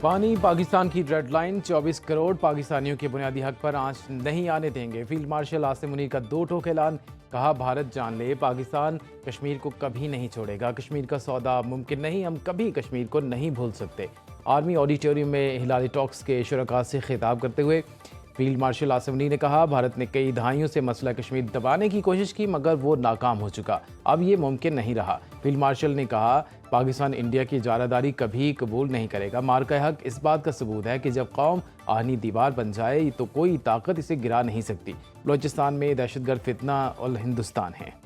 पानी पाकिस्तान की red line, 24 crore पाकिस्तानियों के बुनियादी हक पर आंच नहीं आने देंगे। फील्ड मार्शल आसिम मुनीर का दो टोक ऐलान, कहा भारत जान ले पाकिस्तान कश्मीर को कभी नहीं छोड़ेगा। कश्मीर का सौदा मुमकिन नहीं, हम कभी कश्मीर को नहीं भूल सकते। आर्मी ऑडिटोरियम में हिलाली टॉक्स के शुरका से खिताब करते हुए फील्ड मार्शल आसिम मुनीर ने कहा, भारत ने कई दहाइयों से मसला कश्मीर दबाने की कोशिश की मगर वो नाकाम हो चुका, अब ये मुमकिन नहीं रहा। फील्ड मार्शल ने कहा, पाकिस्तान इंडिया की इजारादारी कभी कबूल नहीं करेगा। मार्का हक इस बात का सबूत है कि जब कौम आहनी दीवार बन जाए तो कोई ताकत इसे गिरा नहीं सकती। बलोचिस्तान में दहशतगर्द फितना और हिंदुस्तान है।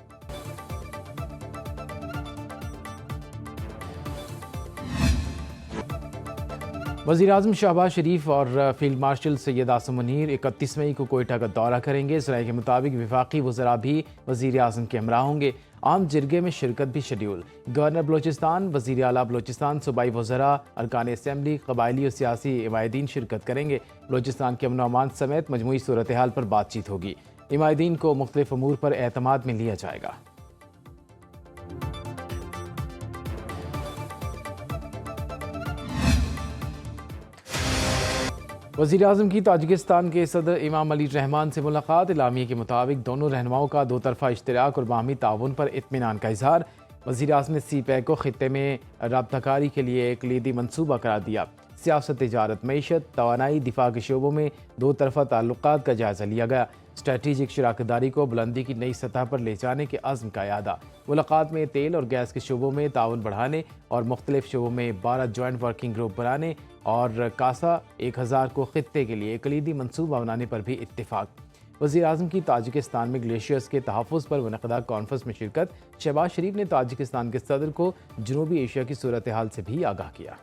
वज़ीर-ए-आज़म शहबाज शरीफ और फील्ड मार्शल सैयद आसिम मुनीर 31 मई को कोयटा का दौरा करेंगे। इस राय के मुताबिक वफाकी वज़रा भी वज़ीर-ए-आज़म के हमरा होंगे। आम जिरगे में शिरकत भी शेड्यूल। गवर्नर बलोचिस्तान, वज़ीर आला बलोचिस्तान, सूबाई वज़रा, अरकान असम्बली, कबायली और सियासी इमायदीन शिरकत करेंगे। बलोचिस्तान के अमन अमान समेत मजमूई सूरत हाल पर बातचीत होगी। इमायदीन को मुख्तलिफ अमूर पर एतमाद में लिया जाएगा। वज़ीर-ए-आज़म की ताजिकिस्तान के सदर इमाम अली रहमान से मुलाकात। इलामिया के मुताबिक दोनों रहनुमाओं का दो तरफ़ा इश्तिराक और बाहमी ताउन पर इत्मीनान का इजहार। वज़ीर-ए-आज़म ने सी-पैक को खित्ते में राब्ताकारी के लिए एक कलीदी मनसूबा करार दिया। सियासत, तिजारत, मईशत, तवानाई, दिफा के शोबों में दो तरफ़ा ताल्लुकात का जायज़ा लिया गया। स्ट्रेटेजिक शराकतदारी को बुलंदी की नई सतह पर ले जाने के अज़्म का यादा। मुलाकात में तेल और गैस के शोबों में ताउन बढ़ाने और मुख्तलिफ शोबों में 12 जॉइंट वर्किंग ग्रुप बनाने और कासा 1000 को खित्ते के लिए कलीदी मनसूबा बनाने पर भी इत्तिफाक। वज़ीर-ए-आज़म की ताजिकिस्तान में ग्लेशियर्स के तहफ़्फ़ुज़ पर मुनक़दा कॉन्फ्रेंस में शिरकत। शहबाज शरीफ ने ताजिकिस्तान के सदर को जनूबी एशिया की सूरत हाल से भी आगाह किया।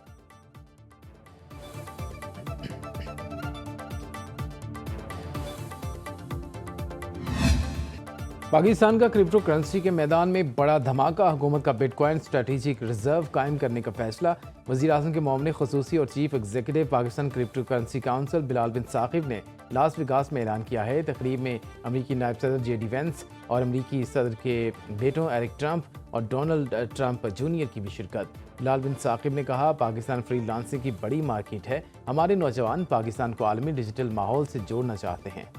पाकिस्तान का क्रिप्टो करेंसी के मैदान में बड़ा धमाका। हुकूमत का बिटकॉइन स्ट्रेटेजिक रिजर्व कायम करने का फैसला। वज़ीर-ए-आज़म के मामले ख़ुसूसी और chief executive Pakistan crypto currency council Bilal bin Saqib ने लास वेगास में ऐलान किया है। तकरीब में अमरीकी नायब सदर JD वेंस और अमरीकी सदर के बेटों एरिक ट्रंप और डोनाल्ड ट्रंप जूनियर की भी शिरकत। बिलाल बिन साकिब ने कहा, पाकिस्तान फ्रीलांसिंग की बड़ी मार्केट है। हमारे नौजवान पाकिस्तान को आलमी डिजिटल माहौल से जोड़ना चाहते हैं।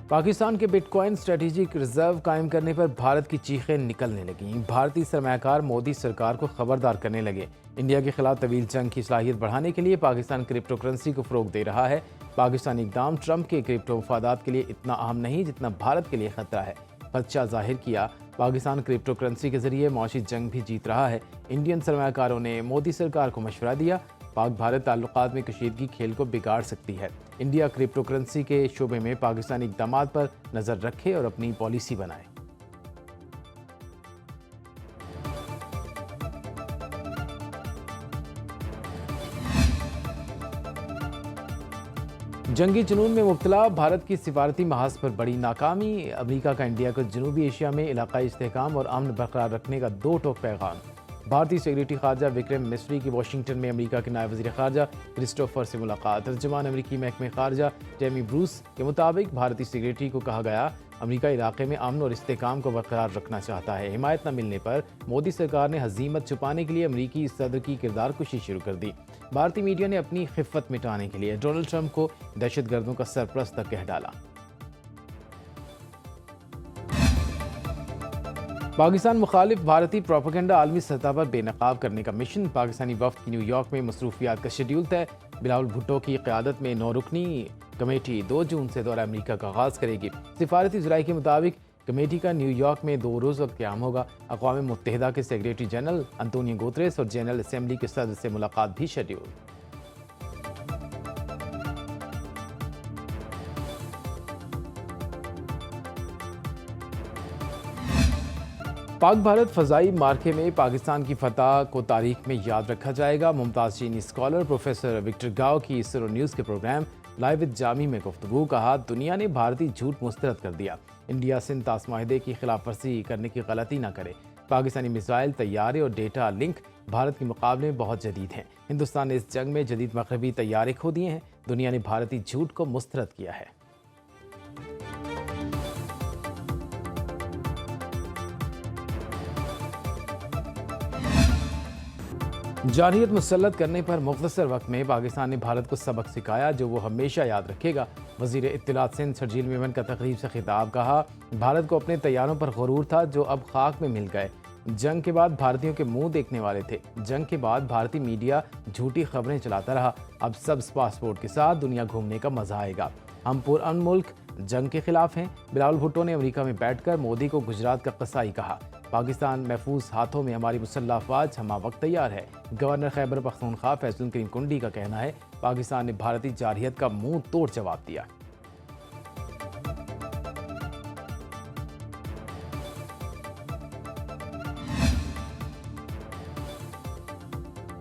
पाकिस्तान के बिटकॉइन स्ट्रेटेजिक रिजर्व कायम करने पर भारत की चीखें निकलने लगीं। भारतीय सरमायाकार मोदी सरकार को खबरदार करने लगे। इंडिया के खिलाफ तवील जंग की सलाहियत बढ़ाने के लिए पाकिस्तान क्रिप्टो करेंसी को फ़रोग दे रहा है। पाकिस्तानी इक़दाम ट्रंप के क्रिप्टो मफादात के लिए इतना अहम नहीं जितना भारत के लिए खतरा है। खदशा जाहिर किया, पाकिस्तान क्रिप्टो करेंसी के जरिए मौशी जंग भी जीत रहा है। इंडियन सरमायाकारों ने मोदी सरकार को मशवरा दिया, पाक भारत ताल्लुकात में कशीदगी खेल को बिगाड़ सकती है। इंडिया क्रिप्टो करेंसी के शोबे में पाकिस्तानी इक़दामात पर नज़र रखे और अपनी पॉलिसी बनाए। जंगी जुनून में मुब्तला भारत की सिफारती महाज पर बड़ी नाकामी। अमरीका का इंडिया को जनूबी एशिया में इलाकाई इस्तेहकाम और अमन बरकरार रखने का दो टोक पैगाम। भारतीय सेक्रेटरी खारजा विक्रम मिस्री की वाशिंगटन में अमेरिका के नायब वज़ीर खारजा क्रिस्टोफर से मुलाकात। तर्जुमान अमेरिकी महकमे खारजा टेमी ब्रूस के मुताबिक भारतीय सेक्रेटरी को कहा गया, अमेरिका इलाके में अमन और इस्तेहकाम को बरकरार रखना चाहता है। हिमायत न मिलने पर मोदी सरकार ने हजीमत छुपाने के लिए अमेरिकी सदर की किरदार कुशी शुरू कर दी। भारतीय मीडिया ने अपनी खिफ़त मिटाने के लिए डोनाल्ड ट्रंप को दहशतगर्दों का सरपरस्त तक कह डाला। पाकिस्तान मुखालिफ भारतीय प्रोपेगेंडा आलमी सतह पर बेनकाब करने का मिशन। पाकिस्तानी वफ्द की न्यूयॉर्क में मसरूफियात का शेड्यूल तय। बिलावल भुट्टो की क़यादत में 9 रुकनी कमेटी 2 जून से दौरा अमरीका का आगाज़ करेगी। सिफारती ज़राए के मुताबिक कमेटी का न्यूयॉर्क में 2 रोज़ वक्त क़याम होगा। अक़वाम मुत्तहिदा के सेक्रेटरी जनरल अंतोनियो गुतरेस और जनरल असम्बली के सदर से मुलाकात भी शेड्यूल। पाक भारत फ़ज़ाई मार्के में पाकिस्तान की फतह को तारीख में याद रखा जाएगा। मुमताज़ चीनी स्कॉलर प्रोफेसर विक्टर गाओ की इसरो न्यूज़ के प्रोग्राम लाइव विद जामी में गुफ्तगू। कहा, दुनिया ने भारतीय झूठ मुस्तरद कर दिया। इंडिया सिंध ताश माहिदे की खिलाफ वर्जी करने की गलती न करे। पाकिस्तानी मिसाइल, तैयारे और डेटा लिंक भारत के मुकाबले में बहुत जदीद हैं। हिंदुस्तान ने इस जंग में जदीद मगरबी तैयारे खो दिए हैं। दुनिया ने भारतीय झूठ को मुस्तरद किया है। जारहियत मुसल्लत करने पर मुख्तसर वक्त में पाकिस्तान ने भारत को सबक सिखाया जो वो हमेशा याद रखेगा। वज़ीर इत्तलात सिंध शर्जील मेमन का तकरीब से खिताब। कहा, भारत को अपने तैयारों पर गुरूर था जो अब खाक में मिल गए। जंग के बाद भारतीयों के मुंह देखने वाले थे। जंग के बाद भारतीय मीडिया झूठी खबरें चलाता रहा। अब सब पासपोर्ट के साथ दुनिया घूमने का मजा आएगा। हम पुरअमन मुल्क जंग के खिलाफ हैं। बिलावल भुट्टो ने अमेरिका में बैठकर मोदी को गुजरात का कसाई कहा। पाकिस्तान महफूज हाथों में, हमारी मुसल्लह अफवाज हमा वक्त तैयार है। गवर्नर खैबर पख्तूनख्वा फैसल करीम कुंडी का कहना है, पाकिस्तान ने भारतीय जारहियत का मुंह तोड़ जवाब दिया।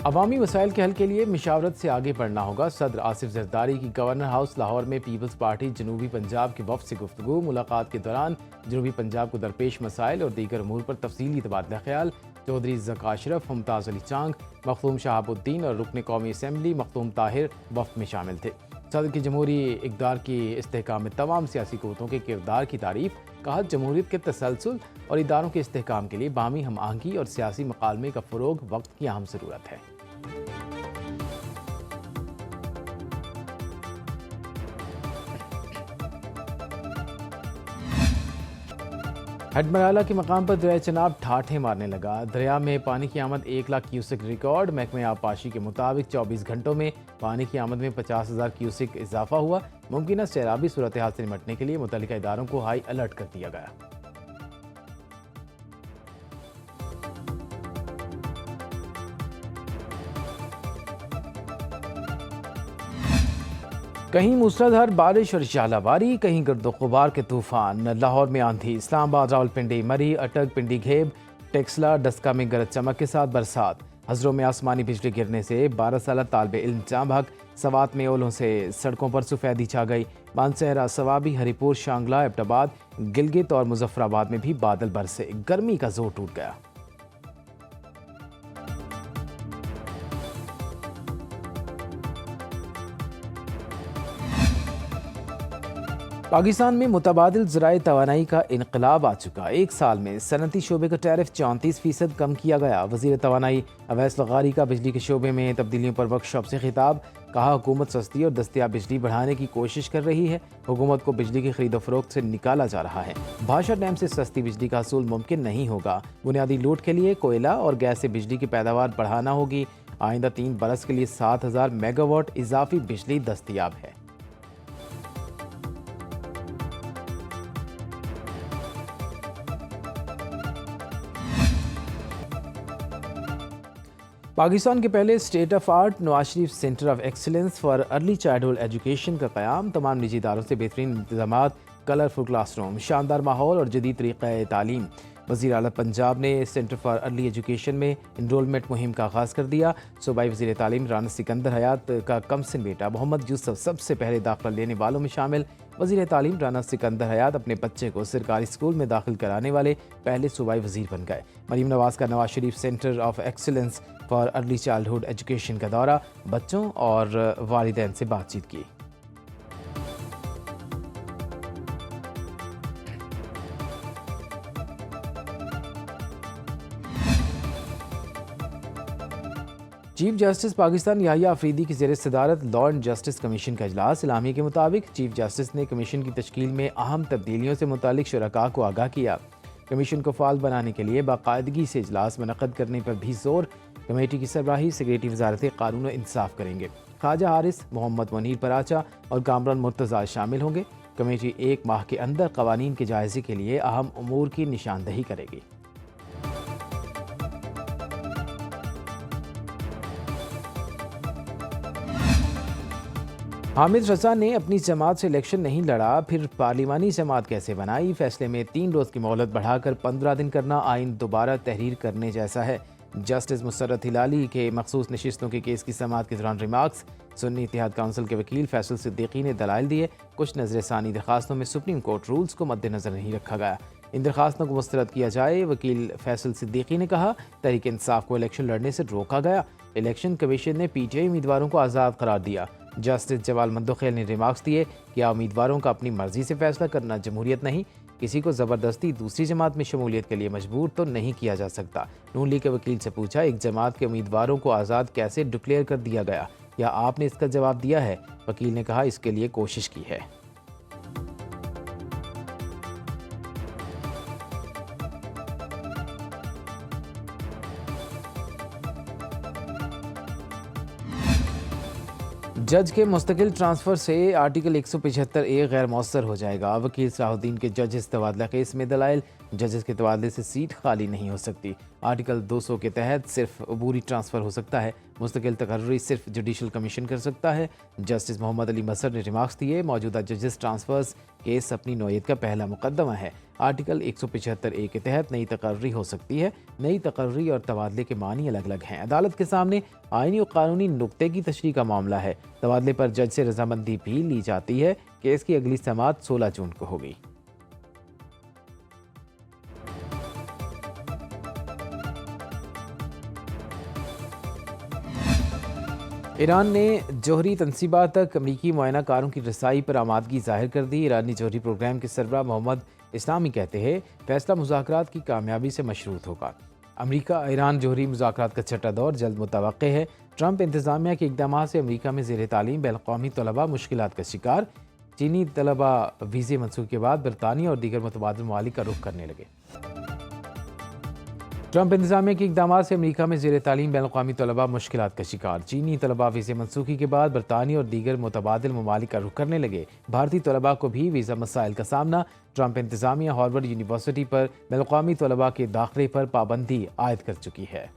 अवामी मसाइल के हल के लिए मशावरत से आगे बढ़ना होगा। सदर आसिफ जरदारी की गवर्नर हाउस लाहौर में पीपल्स पार्टी जनूबी पंजाब के वफ्द से गुफ्तगू। मुलाकात के दौरान जनूबी पंजाब को दरपेश मसाइल और दीगर अमूर पर तफसीली तबादला ख्याल। चौधरी ज़का अशरफ, मुमताज़ अली चांग, मखदूम शहाबुद्दीन और रुकन कौमी असम्बली मखदूम ताहिर वफ्द में शामिल थे। सदर की जमहूरी इक़दार की इस्तेहकाम में तमाम सियासी क़ुव्वतों के किरदार की तारीफ। कहा, जमहूरियत के तसलसल और इदारों के इस्तेहकाम के लिए बामी हम आहंगी और सियासी मकालमे का फ़रोग वक्त की अहम ज़रूरत है। हडमराला के मकाम पर दरिया चनाब ठाठे मारने लगा। दरिया में पानी की आमद 1 लाख क्यूसेक रिकॉर्ड। महकमे आबपाशी के मुताबिक 24 घंटों में पानी की आमद में 50,000 क्यूसेक इजाफा हुआ। मुमकिन सैलाबी सूरत हाल से निपटने के लिए मुतल्लिका इदारों को हाई अलर्ट कर दिया गया। कहीं मूसलाधार बारिश और झालावारी, कहीं गर्दो गुबार के तूफान। लाहौर में आंधी, इस्लामाबाद, रावलपिंडी, मरी, अटक, पिंडी घेब, टेक्सला, डस्का में गरज चमक के साथ बरसात। हजरों में आसमानी बिजली गिरने से 12 साल तालिब इल्म जाँ भाग। सवात में ओलों से सड़कों पर सफ़ेदी छा गई। मानसहरा, सवाबी, हरिपुर, शांगला, एबटाबाद, गिलगित और मुजफ्फराबाद में भी बादल बरसे। गर्मी का जोर टूट गया। पाकिस्तान में मुतबादिल ज़राए तवानाई का इनकलाब आ चुका। 1 साल में सनती शोबे का टैरिफ 34% कम किया गया। वज़ीर तवानाई अवैस लगारी का बिजली के शोबे में तब्दीलियों पर वर्कशॉप से खिताब। कहा, हुकूमत सस्ती और दस्तियाब बिजली बढ़ाने की कोशिश कर रही है। हुकूमत को बिजली की खरीदो फरोख्त से निकाला जा रहा है। भाषा डैम से सस्ती बिजली का हसूल मुमकिन नहीं होगा। बुनियादी लूट के लिए कोयला और गैस से बिजली की पैदावार बढ़ाना होगी। आइंदा 3 बरस के लिए 7,000 मेगावाट इजाफी बिजली दस्तियाब है। पाकिस्तान के पहले state of art Nawaz Sharif centre of excellence for early childhood education का क़याम। तमाम निजी इदारों से बेहतरीन इंतजामात, कलरफुल क्लासरूम, शानदार माहौल और जदीद तरीक़ा तालीम। वज़ीर आला पंजाब ने सेंटर फॉर अर्ली एजुकेशन में इनरोलमेंट मुहिम का आगाज़ कर दिया। सूबाई वज़ीर तालीम राना सिकंदर हयात का कमसिन बेटा मोहम्मद यूसुफ सबसे पहले दाखिला लेने वालों में शामिल। वज़ीर तालीम राना सिकंदर हयात अपने बच्चे को सरकारी स्कूल में दाखिल कराने वाले पहले सूबाई वज़ीर बन गए। मरीम नवाज़ का Nawaz Sharif centre of excellence for early childhood education का दौरा, बच्चों और वालिदैन से बातचीत की। चीफ जस्टिस पाकिस्तान याहिया अफरीदी की ज़ेर सदारत लॉ एंड जस्टिस कमीशन का इजलास। इलामी के मुताबिक चीफ जस्टिस ने कमीशन की तश्कील में अहम तब्दीलियों से मुतालिक शुरका को आगाह किया। कमीशन को फाल बनाने के लिए बाकायदगी से इजलास मुनक़द करने पर भी जोर। कमेटी की सरबराही सेक्रेटरी वजारत कानून और इंसाफ करेंगे। ख्वाजा हारिस, मोहम्मद मुनीर पराचा और कामरान मुर्तज़ा शामिल होंगे। कमेटी 1 माह के अंदर कवानीन के जायजे के लिए अहम उमूर की निशानदही करेगी। हामिद रजा ने अपनी जमात से इलेक्शन नहीं लड़ा, फिर पार्लिमानी जमात कैसे बनाई। फैसले में 3 रोज़ की मोहलत बढ़ाकर 15 दिन करना आइन दोबारा तहरीर करने जैसा है। जस्टिस मुसर्रत हिलाली के मखसूस नशिस्तों के केस की समाअत के दौरान रिमार्क्स। सुन्नी इत्तेहाद काउंसिल के वकील फैसल सिद्दीकी ने दलाइल दिए। कुछ नजरसानी दरखास्तों में सुप्रीम कोर्ट रूल्स को मद्देनजर नहीं रखा गया। इन दरखास्तों को मुस्तरद किया जाए। वकील फैसल सिद्दीकी ने कहा, तहरीक इंसाफ को इलेक्शन लड़ने से रोका गया। इलेक्शन कमीशन ने PTI उम्मीदवारों को आज़ाद करार दिया। जस्टिस जवाल मंदोखेल ने रिमार्क्स दिए, क्या उम्मीदवारों का अपनी मर्जी से फैसला करना जमहूरियत नहीं। किसी को ज़बरदस्ती दूसरी जमात में शमूलियत के लिए मजबूर तो नहीं किया जा सकता। नून लीग के वकील से पूछा, एक जमात के उम्मीदवारों को आज़ाद कैसे डिक्लेयर कर दिया गया, या आपने इसका जवाब दिया है? वकील ने कहा, इसके लिए कोशिश की है। जज के मुस्तकिल ट्रांसफ़र से आर्टिकल 175A गैर मौसर हो जाएगा। वकील सलाहुद्दीन के जजेस तबादला केस में दलाइल, जजेस के तबादले से सीट खाली नहीं हो सकती। आर्टिकल 200 के तहत सिर्फ अबूरी ट्रांसफ़र हो सकता है। मुस्तकिल तकर्री सिर्फ जुडिशल कमीशन कर सकता है। जस्टिस मोहम्मद अली मसर ने रिमार्क्स दिए, मौजूदा जजेस ट्रांसफ़र्स केस अपनी नौयत का पहला मुकदमा है। आर्टिकल 175A के तहत नई तकर्री हो सकती है। नई तकर्री और तबादले के मानी अलग अलग हैं। अदालत के सामने आईनी और कानूनी नुक्ते की तशरीह का मामला है। तबादले पर जज से रजामंदी भी ली जाती है। केस की अगली समाअत 16 जून को होगी। ईरान ने जौहरी तनसीबात तक अमरीकी मुआयना कारों की रसाई पर आमादगी जाहिर कर दी। ईरानी जौहरी प्रोग्राम के सरबराह मोहम्मद इस्लामी कहते हैं, फैसला मुज़ाकरात की कामयाबी से मशरूत होगा। अमरीका ईरान जौहरी मुज़ाकरात का छठा दौर जल्द मुतवक्के है। ट्रंप इंतज़ामिया के इक़दाम से अमरीका में ज़ेर तालीम बैनुल-अक़वामी तलबा मुश्किलात का शिकार। चीनी तलबा वीज़े मनसूख के बाद बरतानिया और दीगर मुतबादिल ममालिक का रुख करने लगे। ट्रंप इंतज़ामिया के इक़दाम से अमरीका में ज़ेर तालीम बैनुल-अक़वामी तलबा मुश्किलात का शिकार। चीनी तलबा वीज़े मनसूखी के बाद बरतानिया और दीगर मुतबादिल ममालिक का रुख करने लगे। भारतीय तलबा को भी वीज़ा मसाइल का सामना। ट्रंप इंतज़ामिया हार्वर्ड यूनिवर्सिटी पर बैनुल-अक़वामी तलबा के दाखिले पर पाबंदी आयद कर चुकी है।